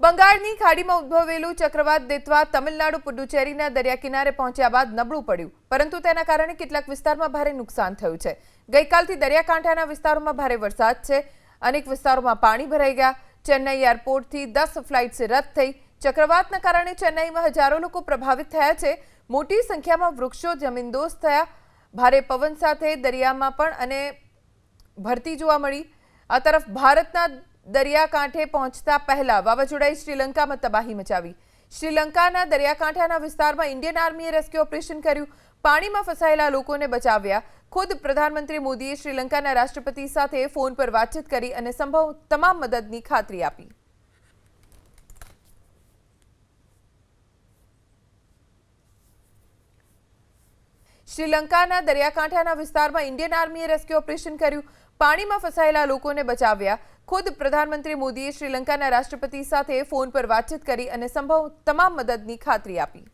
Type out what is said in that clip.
બંગાળની ખાડીમાં ઉદ્ભવેલું ચક્રવાત દેતવા તમિલનાડુ પુડુચેરીના દરિયા કિનારે પહોંચ્યા બાદ નબળું પડ્યું, પરંતુ તેના કારણે કેટલાક વિસ્તારમાં ભારે નુકસાન થયું છે। ગઈકાલથી દરિયાકાંઠાના વિસ્તારોમાં ભારે વરસાદ છે। અનેક વિસ્તારોમાં પાણી ભરાઈ ગયા। ચેન્નઈ એરપોર્ટથી 10 ફ્લાઇટ્સ રદ થઈ। ચક્રવાતના કારણે ચેન્નઈમાં હજારો લોકો પ્રભાવિત થયા છે। મોટી સંખ્યામાં વૃક્ષો જમીનદોસ્ત થયા। ભારે પવન સાથે દરિયામાં પણ અને ભરતી જોવા મળી। આ તરફ ભારતના દરિયાકાંઠે પહોંચતા પહેલા વાવાઝોડાએ શ્રીલંકામાં તબાહી મચાવી। શ્રીલંકાના દરિયાકાંઠાના વિસ્તારમાં ઇન્ડિયન આર્મીએ રેસ્ક્યુ ઓપરેશન કર્યું। પાણીમાં ફસાયેલા લોકોને બચાવ્યા। ખુદ પ્રધાનમંત્રી મોદીએ શ્રીલંકાના રાષ્ટ્રપતિ સાથે ફોન પર વાતચીત કરી અને સંભવ તમામ મદદની ખાતરી આપી। શ્રીલંકાના દરિયાકાંઠાના વિસ્તારમાં ઇન્ડિયન આર્મીએ રેસ્ક્યુ ઓપરેશન કર્યું। પાણીમાં ફસાયેલા લોકોને બચાવ્યા। ખુદ પ્રધાનમંત્રી મોદીએ શ્રીલંકાના રાષ્ટ્રપતિ સાથે ફોન પર વાતચીત કરી અને સંભવ તમામ મદદની ખાતરી આપી।